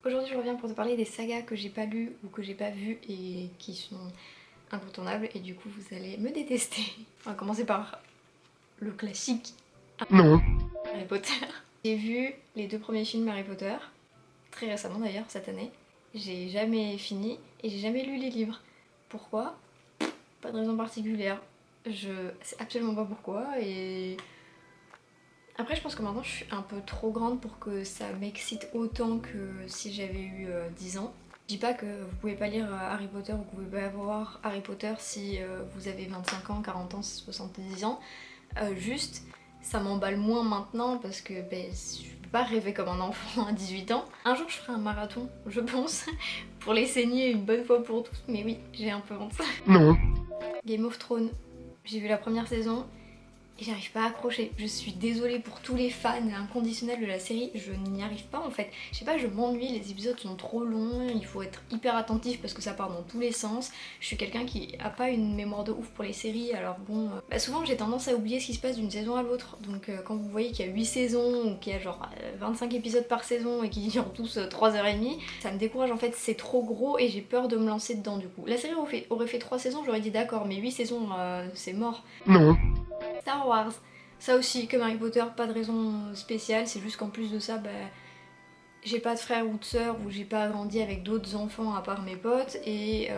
Aujourd'hui je reviens pour te parler des sagas que j'ai pas lues ou que j'ai pas vues et qui sont incontournables et du coup vous allez me détester. On va commencer par le classique. Non. Harry Potter. J'ai vu les 2 premiers films Harry Potter, très récemment d'ailleurs, cette année. J'ai jamais fini et j'ai jamais lu les livres. Pourquoi? Pas de raison particulière. Je sais absolument pas pourquoi et... Après je pense que maintenant je suis un peu trop grande pour que ça m'excite autant que si j'avais eu 10 ans. Je dis pas que vous pouvez pas lire Harry Potter ou que vous pouvez pas voir Harry Potter si vous avez 25 ans, 40 ans, 70 ans. Juste, ça m'emballe moins maintenant parce que je peux pas rêver comme un enfant à 18 ans. Un jour je ferai un marathon, je pense, pour les saigner une bonne fois pour toutes, mais oui, j'ai un peu honte. Non. Game of Thrones, j'ai vu la première saison et j'arrive pas à accrocher. Je suis désolée pour tous les fans inconditionnels de la série, je n'y arrive pas en fait. Je sais pas, je m'ennuie, les épisodes sont trop longs, il faut être hyper attentif parce que ça part dans tous les sens. Je suis quelqu'un qui a pas une mémoire de ouf pour les séries, alors bon... souvent j'ai tendance à oublier ce qui se passe d'une saison à l'autre, donc quand vous voyez qu'il y a 8 saisons ou qu'il y a genre 25 épisodes par saison et qu'ils durent tous 3h30, ça me décourage en fait, c'est trop gros et j'ai peur de me lancer dedans du coup. La série aurait fait 3 saisons, j'aurais dit d'accord, mais 8 saisons c'est mort. Non. Star Wars, ça aussi, comme Harry Potter, pas de raison spéciale, c'est juste qu'en plus de ça, j'ai pas de frère ou de sœur ou j'ai pas grandi avec d'autres enfants à part mes potes et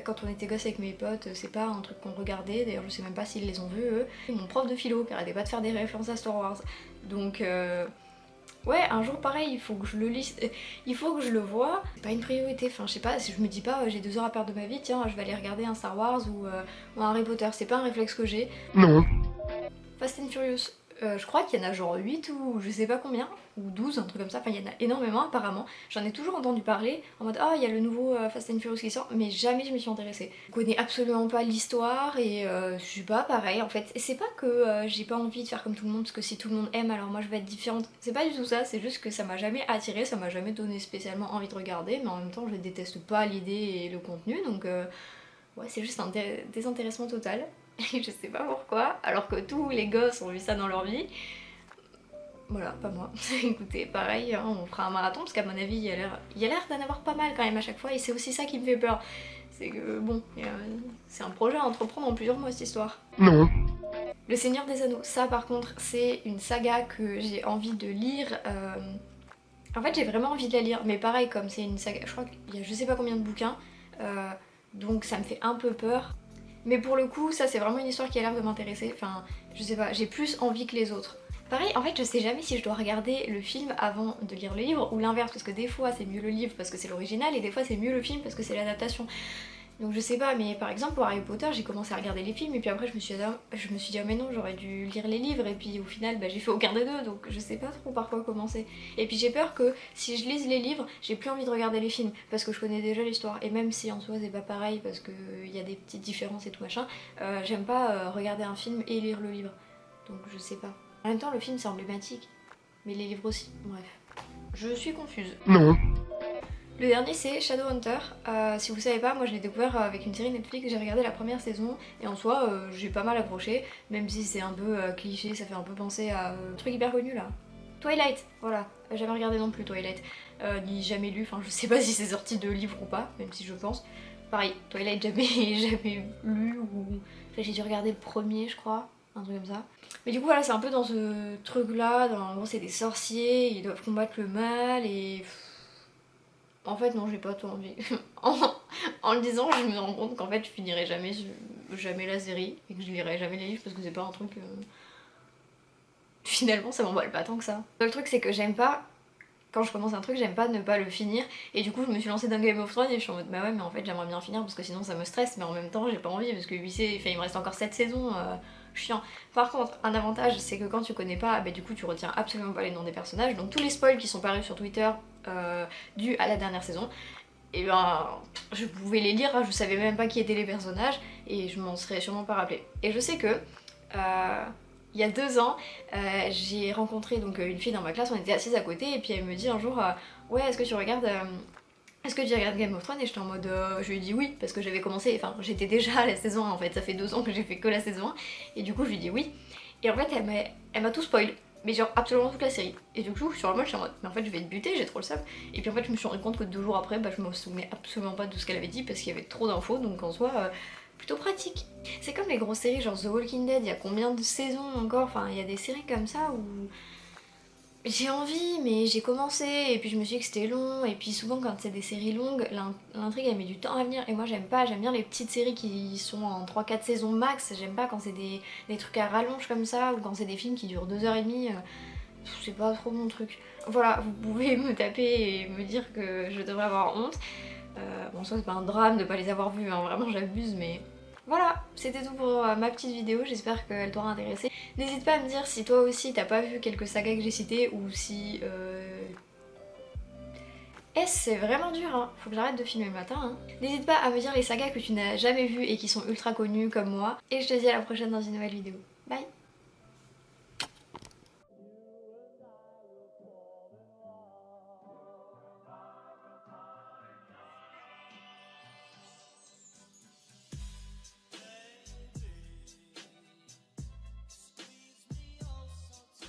quand on était gosse avec mes potes, c'est pas un truc qu'on regardait, d'ailleurs je sais même pas s'ils les ont vus eux. Mon prof de philo qui arrêtait pas de faire des références à Star Wars, donc ouais, un jour pareil, il faut que je le lise, il faut que je le vois. C'est pas une priorité, enfin je sais pas, si je me dis pas j'ai 2 heures à perdre de ma vie, tiens je vais aller regarder un Star Wars ou un Harry Potter, c'est pas un réflexe que j'ai. Non. Fast and Furious, je crois qu'il y en a genre 8 ou je sais pas combien, ou 12, un truc comme ça, enfin il y en a énormément apparemment. J'en ai toujours entendu parler en mode ah il y a le nouveau Fast and Furious qui sort, mais jamais je m'y suis intéressée. Je connais absolument pas l'histoire et je suis pas pareil en fait. Et c'est pas que j'ai pas envie de faire comme tout le monde parce que si tout le monde aime alors moi je vais être différente. C'est pas du tout ça, c'est juste que ça m'a jamais attirée, ça m'a jamais donné spécialement envie de regarder, mais en même temps je déteste pas l'idée et le contenu donc ouais c'est juste un désintéressement total. Je sais pas pourquoi, alors que tous les gosses ont vu ça dans leur vie. Voilà, pas moi. Écoutez, pareil, hein, on fera un marathon parce qu'à mon avis, il y a l'air d'en avoir pas mal quand même à chaque fois et c'est aussi ça qui me fait peur. C'est que bon, c'est un projet à entreprendre en plusieurs mois cette histoire. Non. Le Seigneur des Anneaux, ça par contre, c'est une saga que j'ai envie de lire. En fait, j'ai vraiment envie de la lire, mais pareil, comme c'est une saga, je crois qu'il y a je sais pas combien de bouquins, donc ça me fait un peu peur. Mais pour le coup, ça c'est vraiment une histoire qui a l'air de m'intéresser. Enfin, je sais pas, j'ai plus envie que les autres. Pareil, en fait, je sais jamais si je dois regarder le film avant de lire le livre ou l'inverse, parce que des fois c'est mieux le livre parce que c'est l'original et des fois c'est mieux le film parce que c'est l'adaptation. Donc je sais pas, mais par exemple pour Harry Potter, j'ai commencé à regarder les films et puis après je me suis dit ah mais non, j'aurais dû lire les livres et puis au final j'ai fait aucun des deux, donc je sais pas trop par quoi commencer. Et puis j'ai peur que si je lise les livres, j'ai plus envie de regarder les films parce que je connais déjà l'histoire. Et même si en soi c'est pas pareil parce qu'il y a des petites différences et tout machin, j'aime pas regarder un film et lire le livre. Donc je sais pas. En même temps le film c'est emblématique, mais les livres aussi, bref. Je suis confuse. Non. Le dernier c'est Shadowhunter. Si vous savez pas, moi je l'ai découvert avec une série Netflix, j'ai regardé la première saison et en soi j'ai pas mal accroché, même si c'est un peu cliché, ça fait un peu penser à un truc hyper connu là. Twilight, voilà, jamais regardé non plus Twilight, ni jamais lu, enfin je sais pas si c'est sorti de livre ou pas, même si je pense. Pareil, Twilight jamais lu ou... Enfin j'ai dû regarder le premier je crois, un truc comme ça. Mais du coup voilà, c'est un peu dans ce truc là, en gros c'est des sorciers, ils doivent combattre le mal et... En fait non, j'ai pas trop envie. en le disant, je me rends compte qu'en fait je finirai jamais la série et que je lirai jamais les livres parce que c'est pas un truc... Finalement ça m'emballe pas tant que ça. Le truc c'est que j'aime pas, quand je commence un truc, j'aime pas ne pas le finir et du coup je me suis lancée dans Game of Thrones et je suis en mode bah ouais mais en fait j'aimerais bien finir parce que sinon ça me stresse, mais en même temps j'ai pas envie parce que il me reste encore 7 saisons, chiant. Par contre un avantage c'est que quand tu connais pas, du coup tu retiens absolument pas les noms des personnages, donc tous les spoils qui sont parus sur Twitter dus à la dernière saison, et je pouvais les lire, je savais même pas qui étaient les personnages et je m'en serais sûrement pas rappelé. Et je sais que il y a 2 ans, j'ai rencontré donc une fille dans ma classe, on était assises à côté et puis elle me dit un jour ouais est-ce que tu regardes Game of Thrones, et j'étais en mode je lui ai dit oui parce que j'avais commencé, enfin j'étais déjà à la saison 1 en fait, ça fait 2 ans que j'ai fait que la saison 1 et du coup je lui ai dit oui et en fait elle m'a tout spoil. mais genre absolument toute la série. Et du coup sur le mode je suis en mode mais en fait je vais être butée, j'ai trop le seum. Et puis en fait je me suis rendu compte que 2 jours après bah, je me souvenais absolument pas de ce qu'elle avait dit parce qu'il y avait trop d'infos, donc en soi plutôt pratique. C'est comme les grosses séries genre The Walking Dead, il y a combien de saisons encore, enfin il y a des séries comme ça où j'ai envie, mais j'ai commencé, et puis je me suis dit que c'était long, et puis souvent quand c'est des séries longues, l'intrigue elle met du temps à venir, et moi j'aime pas, j'aime bien les petites séries qui sont en 3-4 saisons max, j'aime pas quand c'est des trucs à rallonge comme ça, ou quand c'est des films qui durent 2h30, c'est pas trop mon truc. Voilà, vous pouvez me taper et me dire que je devrais avoir honte. Bon, ça c'est pas un drame de pas les avoir vus, hein, vraiment j'abuse, mais voilà, c'était tout pour ma petite vidéo, j'espère qu'elle t'aura intéressée. N'hésite pas à me dire si toi aussi t'as pas vu quelques sagas que j'ai citées ou si... c'est vraiment dur, hein. Faut que j'arrête de filmer le matin. Hein. N'hésite pas à me dire les sagas que tu n'as jamais vues et qui sont ultra connues comme moi. Et je te dis à la prochaine dans une nouvelle vidéo. Bye.